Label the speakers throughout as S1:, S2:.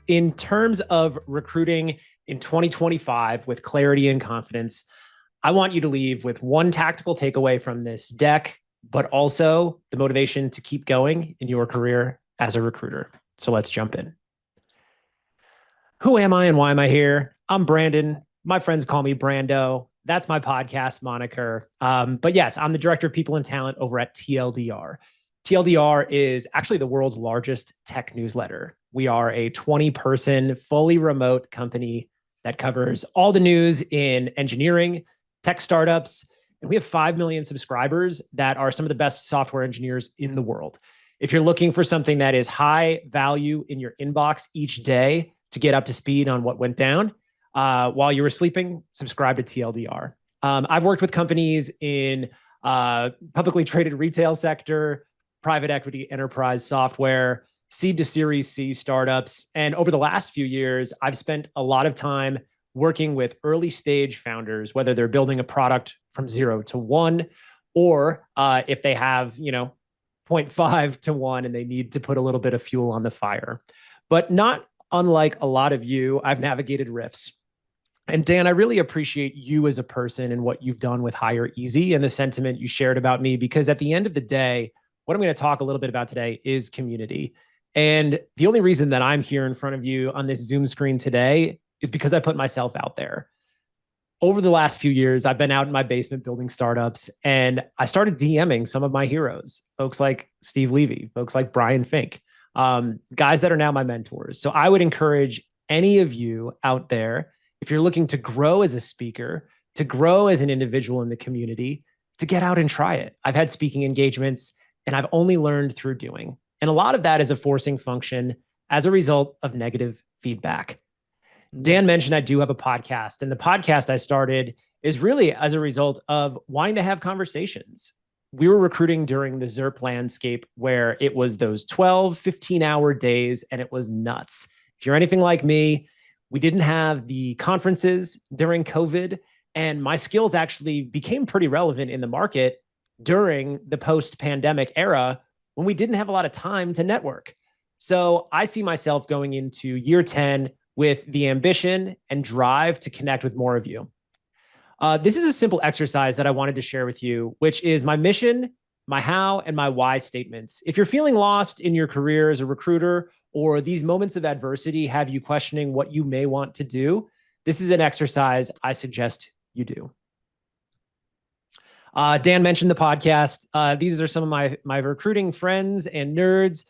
S1: in terms of recruiting in 2025 with clarity and confidence, I want you to leave with one tactical takeaway from this deck, but also the motivation to keep going in your career as a recruiter. So let's jump in. Who am I and why am I here? I'm Brandon. My friends call me Brando. That's my podcast moniker. But yes, I'm the director of people and talent over at TLDR. TLDR is actually the world's largest tech newsletter. We are a 20-person, fully remote company that covers all the news in engineering, tech startups, and we have 5 million subscribers that are some of the best software engineers in the world. If you're looking for something that is high value in your inbox each day to get up to speed on what went down while you were sleeping, subscribe to TLDR. I've worked with companies in publicly traded retail sector, private equity enterprise software, seed to Series C startups. And over the last few years, I've spent a lot of time working with early stage founders, whether they're building a product from 0 to 1, or if they have, 0.5 to 1 and they need to put a little bit of fuel on the fire. But not unlike a lot of you, I've navigated rifts. And Dan, I really appreciate you as a person and what you've done with Hire Easy and the sentiment you shared about me, because at the end of the day, what I'm going to talk a little bit about today is community. And the only reason that I'm here in front of you on this Zoom screen today is because I put myself out there. Over the last few years, I've been out in my basement building startups, and I started DMing some of my heroes, folks like Steve Levy, folks like Brian Fink, guys that are now my mentors. So I would encourage any of you out there, if you're looking to grow as a speaker, to grow as an individual in the community, to get out and try it. I've had speaking engagements, and I've only learned through doing. And a lot of that is a forcing function as a result of negative feedback. Dan mentioned I do have a podcast, and the podcast I started is really as a result of wanting to have conversations. We were recruiting during the ZERP landscape where it was those 12, 15-hour days, and it was nuts. If you're anything like me, we didn't have the conferences during COVID, and my skills actually became pretty relevant in the market during the post-pandemic era when we didn't have a lot of time to network. So I see myself going into year 10 with the ambition and drive to connect with more of you. This is a simple exercise that I wanted to share with you, which is my mission, my how, and my why statements. If you're feeling lost in your career as a recruiter, or these moments of adversity have you questioning what you may want to do, this is an exercise I suggest you do. Dan mentioned the podcast. These are some of my recruiting friends and nerds.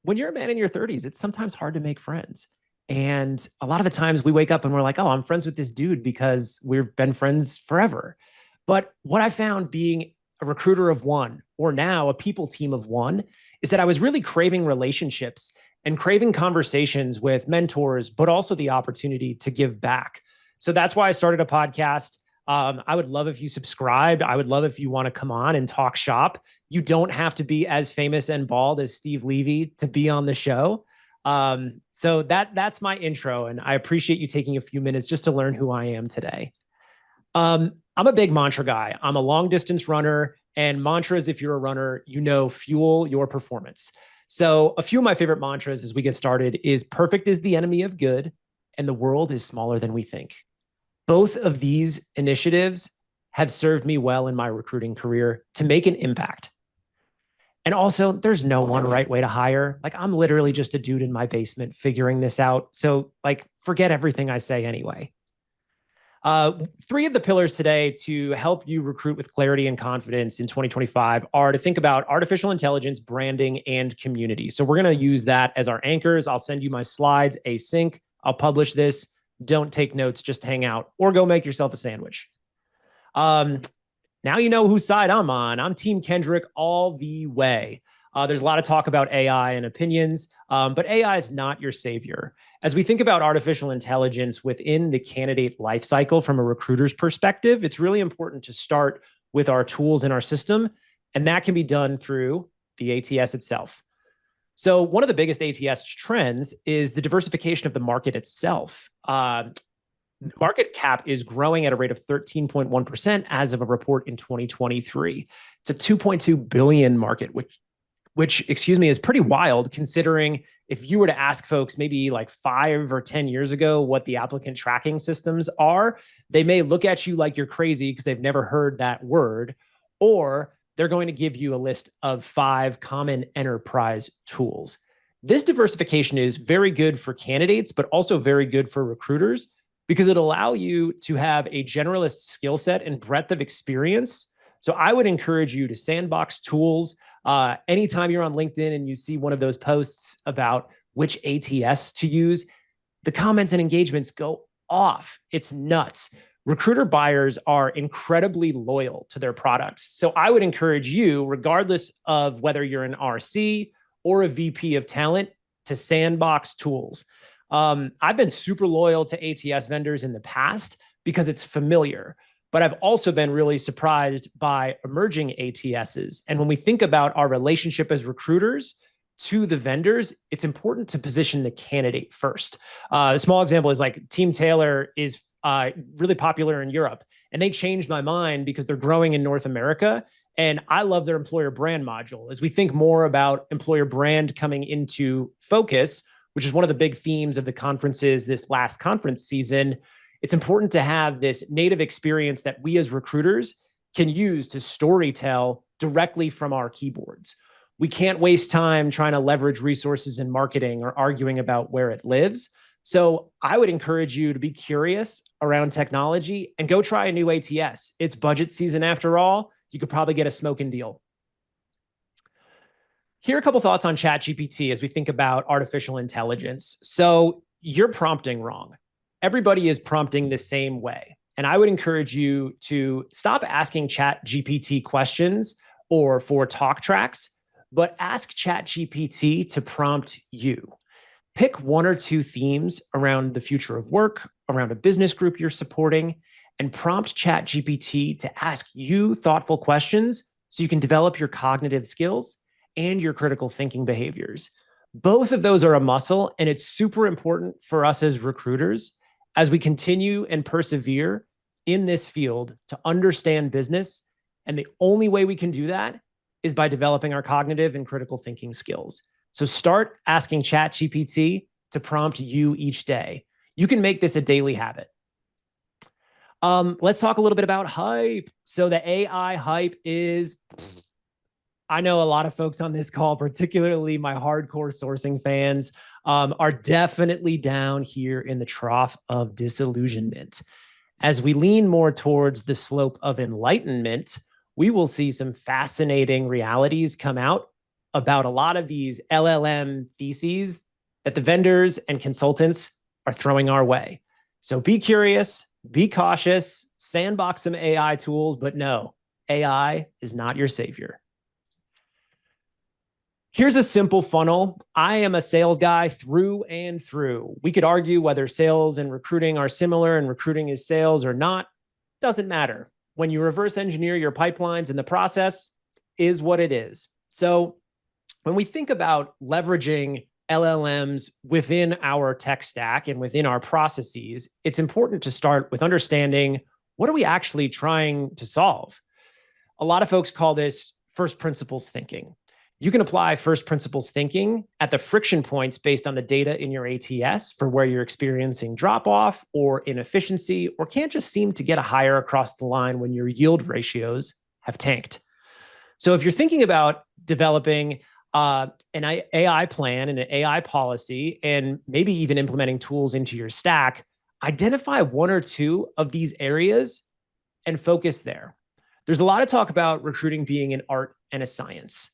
S1: When you're a man in your 30s, it's sometimes hard to make friends. And a lot of the times we wake up and we're like, oh, I'm friends with this dude because we've been friends forever. But what I found being a recruiter of one, or now a people team of one, is that I was really craving relationships and craving conversations with mentors, but also the opportunity to give back. So that's why I started a podcast. I would love if you subscribed. I would love if you want to come on and talk shop. You don't have to be as famous and bald as Steve Levy to be on the show. So that's my intro, and I appreciate you taking a few minutes just to learn who I am today. I'm a big mantra guy. I'm a long distance runner, and mantras, if you're a runner, fuel your performance. So a few of my favorite mantras as we get started is perfect is the enemy of good, and the world is smaller than we think. Both of these initiatives have served me well in my recruiting career to make an impact. And also, there's no one right way to hire. Like, I'm literally just a dude in my basement figuring this out. So, forget everything I say anyway. 3 of the pillars today to help you recruit with clarity and confidence in 2025 are to think about artificial intelligence, branding, and community. So we're going to use that as our anchors. I'll send you my slides async. I'll publish this. Don't take notes, just hang out or go make yourself a sandwich. Now you know whose side I'm on. I'm Team Kendrick all the way. There's a lot of talk about AI and opinions, but AI is not your savior. As we think about artificial intelligence within the candidate lifecycle from a recruiter's perspective, it's really important to start with our tools in our system, and that can be done through the ATS itself. So one of the biggest ATS trends is the diversification of the market itself. The market cap is growing at a rate of 13.1% as of a report in 2023. It's a $2.2 billion market, which which, excuse me, is pretty wild considering if you were to ask folks maybe like 5 or 10 years ago what the applicant tracking systems are, they may look at you like you're crazy because they've never heard that word, or they're going to give you a list of 5 common enterprise tools. This diversification is very good for candidates, but also very good for recruiters because it'll allow you to have a generalist skill set and breadth of experience. So I would encourage you to sandbox tools. Anytime you're on LinkedIn and you see one of those posts about which ATS to use, the comments and engagements go off. It's nuts. Recruiter buyers are incredibly loyal to their products. So I would encourage you, regardless of whether you're an RC or a VP of talent, to sandbox tools. I've been super loyal to ATS vendors in the past because it's familiar. But I've also been really surprised by emerging ATSs. And when we think about our relationship as recruiters to the vendors, it's important to position the candidate first. A small example is like Team Taylor is really popular in Europe, and they changed my mind because they're growing in North America. And I love their employer brand module. As we think more about employer brand coming into focus, which is one of the big themes of the conferences this last conference season, it's important to have this native experience that we as recruiters can use to storytell directly from our keyboards. We can't waste time trying to leverage resources in marketing or arguing about where it lives. So I would encourage you to be curious around technology and go try a new ATS. It's budget season after all. You could probably get a smoking deal. Here are a couple thoughts on ChatGPT as we think about artificial intelligence. So you're prompting wrong. Everybody is prompting the same way. And I would encourage you to stop asking ChatGPT questions or for talk tracks, but ask ChatGPT to prompt you. Pick 1 or 2 themes around the future of work, around a business group you're supporting, and prompt ChatGPT to ask you thoughtful questions so you can develop your cognitive skills and your critical thinking behaviors. Both of those are a muscle, and it's super important for us as recruiters as we continue and persevere in this field to understand business. And the only way we can do that is by developing our cognitive and critical thinking skills. So start asking ChatGPT to prompt you each day. You can make this a daily habit. Let's talk a little bit about hype. So the AI hype is, I know a lot of folks on this call, particularly my hardcore sourcing fans, are definitely down here in the trough of disillusionment. As we lean more towards the slope of enlightenment, we will see some fascinating realities come out about a lot of these LLM theses that the vendors and consultants are throwing our way. So be curious, be cautious, sandbox some AI tools, but no, AI is not your savior. Here's a simple funnel. I am a sales guy through and through. We could argue whether sales and recruiting are similar and recruiting is sales or not. Doesn't matter. When you reverse engineer your pipelines and the process is what it is. So when we think about leveraging LLMs within our tech stack and within our processes, it's important to start with understanding what are we actually trying to solve? A lot of folks call this first principles thinking. You can apply first principles thinking at the friction points based on the data in your ATS for where you're experiencing drop off or inefficiency, or can't just seem to get a hire across the line when your yield ratios have tanked. So if you're thinking about developing an AI plan and an AI policy, and maybe even implementing tools into your stack, identify 1 or 2 of these areas and focus there. There's a lot of talk about recruiting being an art and a science.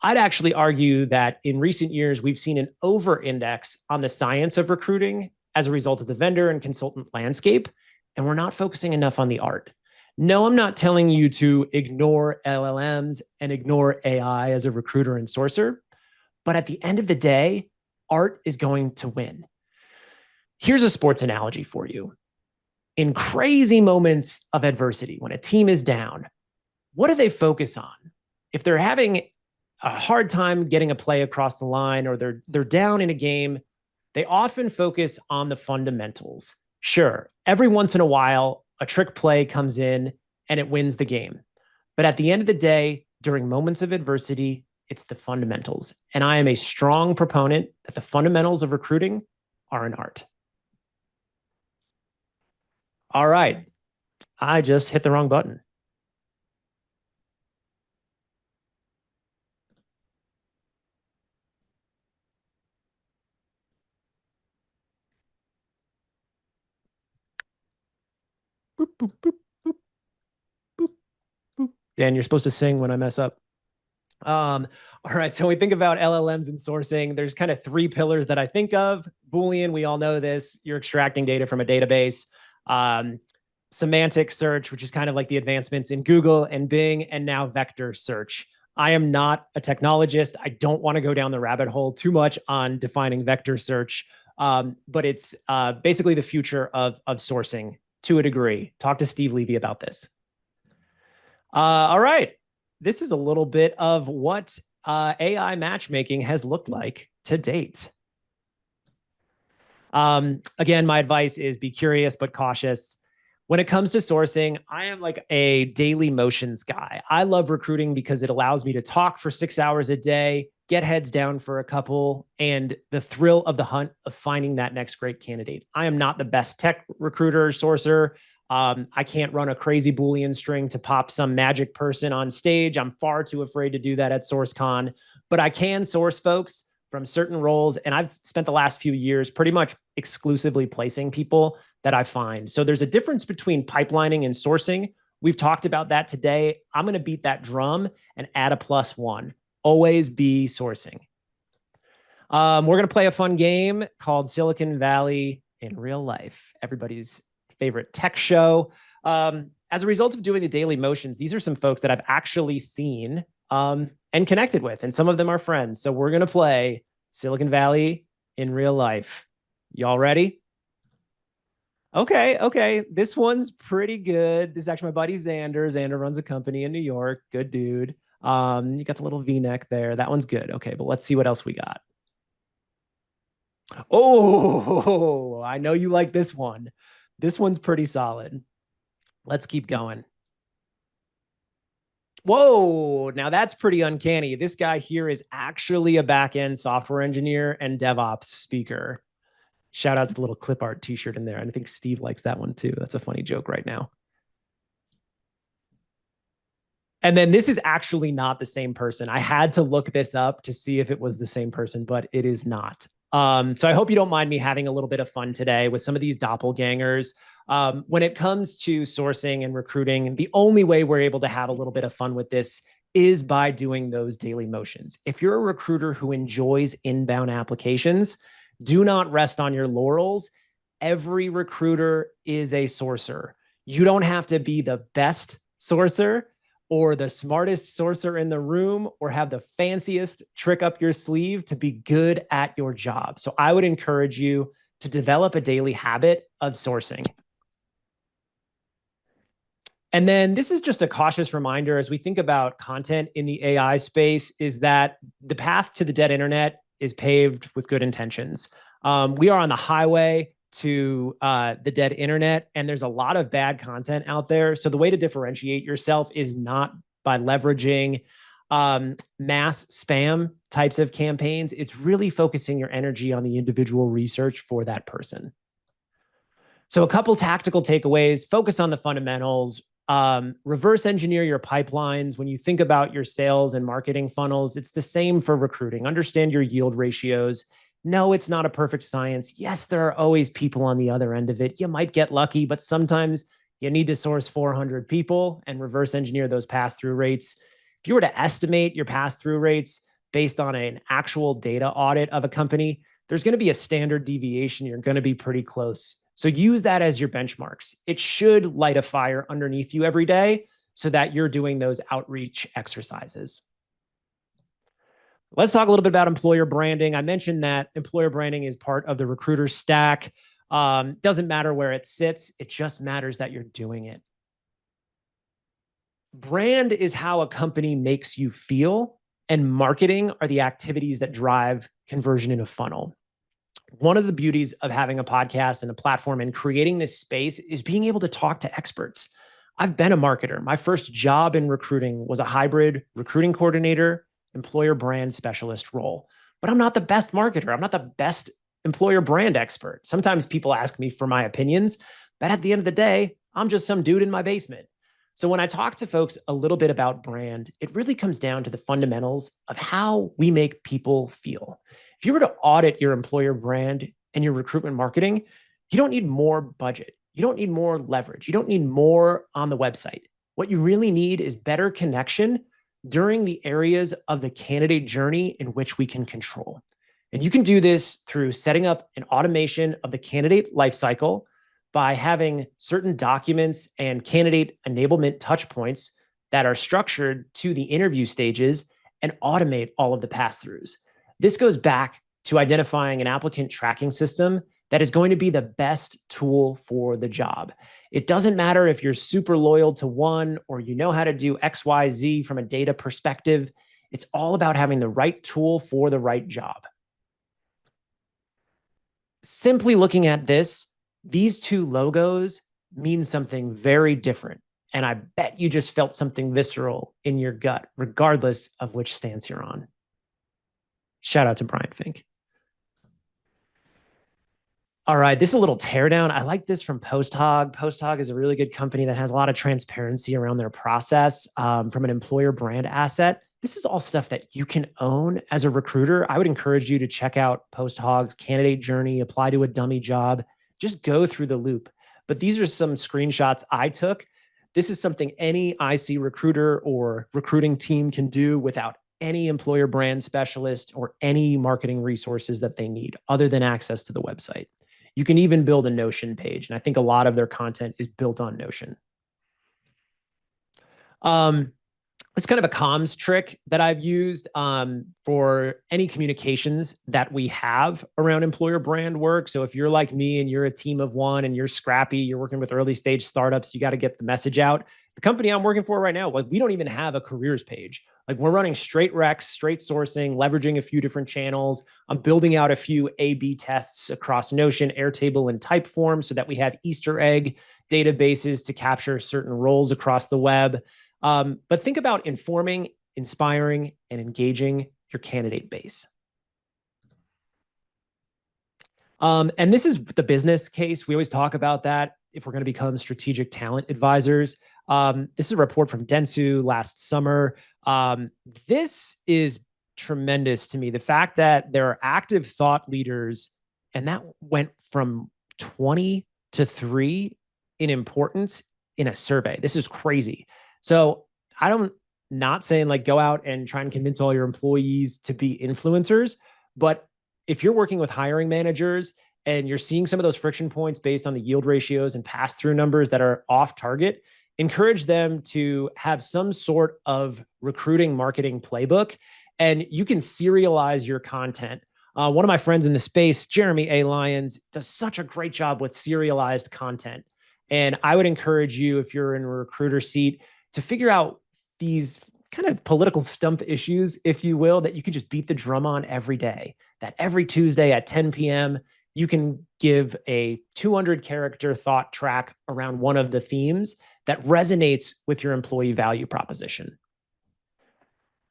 S1: I'd actually argue that in recent years, we've seen an over-index on the science of recruiting as a result of the vendor and consultant landscape, and we're not focusing enough on the art. No, I'm not telling you to ignore LLMs and ignore AI as a recruiter and sourcer, but at the end of the day, art is going to win. Here's a sports analogy for you. In crazy moments of adversity, when a team is down, what do they focus on? If they're having a hard time getting a play across the line, or they're down in a game, they often focus on the fundamentals. Sure, every once in a while, a trick play comes in and it wins the game. But at the end of the day, during moments of adversity, it's the fundamentals. And I am a strong proponent that the fundamentals of recruiting are an art. All right. I just hit the wrong button. Boop, boop, boop, boop, boop, boop. Dan, you're supposed to sing when I mess up. All right. So when we think about LLMs and sourcing, there's kind of three pillars that I think of. Boolean, we all know this. You're extracting data from a database. Semantic search, which is kind of like the advancements in Google and Bing, and now vector search. I am not a technologist. I don't want to go down the rabbit hole too much on defining vector search, but it's basically the future of sourcing to a degree. Talk to Steve Levy about this. All right. This is a little bit of what AI matchmaking has looked like to date. Again, my advice is be curious but cautious. When it comes to sourcing, I am like a daily motions guy. I love recruiting because it allows me to talk for 6 hours a day, get heads down for a couple, and the thrill of the hunt of finding that next great candidate. I am not the best tech recruiter, sourcer. I can't run a crazy Boolean string to pop some magic person on stage. I'm far too afraid to do that at SourceCon, but I can source folks from certain roles. And I've spent the last few years pretty much exclusively placing people that I find. So there's a difference between pipelining and sourcing. We've talked about that today. I'm going to beat that drum and add a +1. Always be sourcing. We're going to play a fun game called Silicon Valley in Real Life. Everybody's favorite tech show. As a result of doing the daily motions, these are some folks that I've actually seen and connected with, and some of them are friends. So we're going to play Silicon Valley in real life. Y'all ready? Okay. This one's pretty good. This is actually my buddy Xander. Xander runs a company in New York. Good dude. You got the little V-neck there. That one's good. Okay, but let's see what else we got. Oh, I know you like this one. This one's pretty solid. Let's keep going. Whoa, now that's pretty uncanny. This guy here is actually a back-end software engineer and DevOps speaker. Shout out to the little clip art t-shirt in there. And I think Steve likes that one too. That's a funny joke right now. And then this is actually not the same person. I had to look this up to see if it was the same person, but it is not. So I hope you don't mind me having a little bit of fun today with some of these doppelgangers. When it comes to sourcing and recruiting, the only way we're able to have a little bit of fun with this is by doing those daily motions. If you're a recruiter who enjoys inbound applications, do not rest on your laurels. Every recruiter is a sourcer. You don't have to be the best sourcer or the smartest sourcer in the room or have the fanciest trick up your sleeve to be good at your job. So I would encourage you to develop a daily habit of sourcing. And then this is just a cautious reminder as we think about content in the AI space is that the path to the dead internet is paved with good intentions. We are on the highway to the dead internet, and there's a lot of bad content out there. So the way to differentiate yourself is not by leveraging mass spam types of campaigns. It's really focusing your energy on the individual research for that person. So a couple tactical takeaways: focus on the fundamentals. Reverse engineer your pipelines. When you think about your sales and marketing funnels, it's the same for recruiting. Understand your yield ratios. No, it's not a perfect science. Yes, there are always people on the other end of it. You might get lucky, but sometimes you need to source 400 people and reverse engineer those pass-through rates. If you were to estimate your pass-through rates based on an actual data audit of a company, there's going to be a standard deviation. You're going to be pretty close. So use that as your benchmarks. It should light a fire underneath you every day so that you're doing those outreach exercises. Let's talk a little bit about employer branding. I mentioned that employer branding is part of the recruiter stack. Doesn't matter where it sits. It just matters that you're doing it. Brand is how a company makes you feel, and marketing are the activities that drive conversion in a funnel. One of the beauties of having a podcast and a platform and creating this space is being able to talk to experts. I've been a marketer. My first job in recruiting was a hybrid recruiting coordinator employer brand specialist role. But I'm not the best marketer. I'm not the best employer brand expert. Sometimes people ask me for my opinions, but at the end of the day, I'm just some dude in my basement. So when I talk to folks a little bit about brand, it really comes down to the fundamentals of how we make people feel. If you were to audit your employer brand and your recruitment marketing, you don't need more budget. You don't need more leverage. You don't need more on the website. What you really need is better connection during the areas of the candidate journey in which we can control. And you can do this through setting up an automation of the candidate lifecycle by having certain documents and candidate enablement touch points that are structured to the interview stages and automate all of the pass-throughs. This goes back to identifying an applicant tracking system that is going to be the best tool for the job. It doesn't matter if you're super loyal to one or you know how to do XYZ from a data perspective. It's all about having the right tool for the right job. Simply looking at this, these two logos mean something very different. And I bet you just felt something visceral in your gut, regardless of which stance you're on. Shout out to Brian Fink. All right, this is a little teardown. I like this from PostHog. PostHog is a really good company that has a lot of transparency around their process from an employer brand asset. This is all stuff that you can own as a recruiter. I would encourage you to check out PostHog's candidate journey, apply to a dummy job, just go through the loop. But these are some screenshots I took. This is something any IC recruiter or recruiting team can do without any employer brand specialist or any marketing resources that they need other than access to the website. You can even build a Notion page. And I think a lot of their content is built on Notion. It's kind of a comms trick that I've used for any communications that we have around employer brand work. So if you're like me and you're a team of one and you're scrappy, you're working with early stage startups, you got to get the message out. The company I'm working for right now, like we don't even have a careers page. Like we're running straight recs, straight sourcing, leveraging a few different channels. I'm building out a few A/B tests across Notion, Airtable, and Typeform so that we have Easter egg databases to capture certain roles across the web. But think about informing, inspiring, and engaging your candidate base. And this is the business case. We always talk about that if we're going to become strategic talent advisors. This is a report from Dentsu last summer. This is tremendous to me. The fact that there are active thought leaders, and that went from 20 to 3 in importance in a survey. This is crazy. So I'm not saying like go out and try and convince all your employees to be influencers, but if you're working with hiring managers and you're seeing some of those friction points based on the yield ratios and pass-through numbers that are off target, encourage them to have some sort of recruiting marketing playbook, and you can serialize your content. One of my friends in the space, Jeremy A. Lyons, does such a great job with serialized content. And I would encourage you, if you're in a recruiter seat, to figure out these kind of political stump issues, if you will, that you can just beat the drum on every day. That every Tuesday at 10 p.m., you can give a 200-character thought track around one of the themes that resonates with your employee value proposition.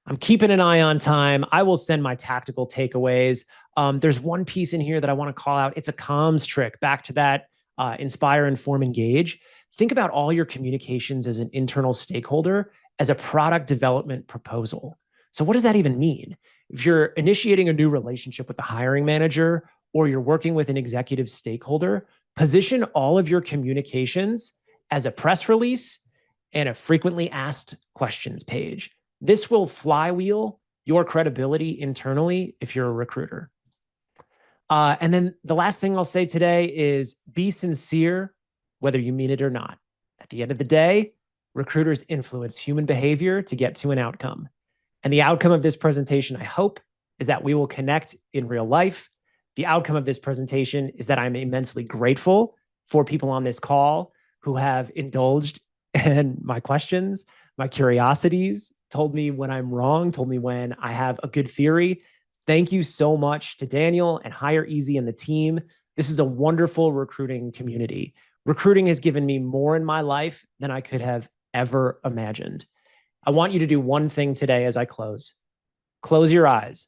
S1: I'm keeping an eye on time. I will send my tactical takeaways. There's one piece in here that I want to call out. It's a comms trick. Back to that inspire, inform, engage. Think about all your communications as an internal stakeholder as a product development proposal. So what does that even mean? If you're initiating a new relationship with the hiring manager or you're working with an executive stakeholder, position all of your communications as a press release and a frequently asked questions page. This will flywheel your credibility internally if you're a recruiter. And then the last thing I'll say today is be sincere, whether you mean it or not. At the end of the day, recruiters influence human behavior to get to an outcome. And the outcome of this presentation, I hope, is that we will connect in real life. The outcome of this presentation is that I'm immensely grateful for people on this call who have indulged in my questions, my curiosities, told me when I'm wrong, told me when I have a good theory. Thank you so much to Daniel and Hire Easy and the team. This is a wonderful recruiting community. Recruiting has given me more in my life than I could have ever imagined. I want you to do one thing today as I close. Close your eyes.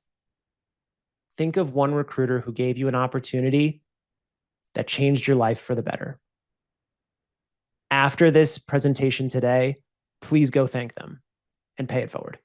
S1: Think of one recruiter who gave you an opportunity that changed your life for the better. After this presentation today, please go thank them and pay it forward.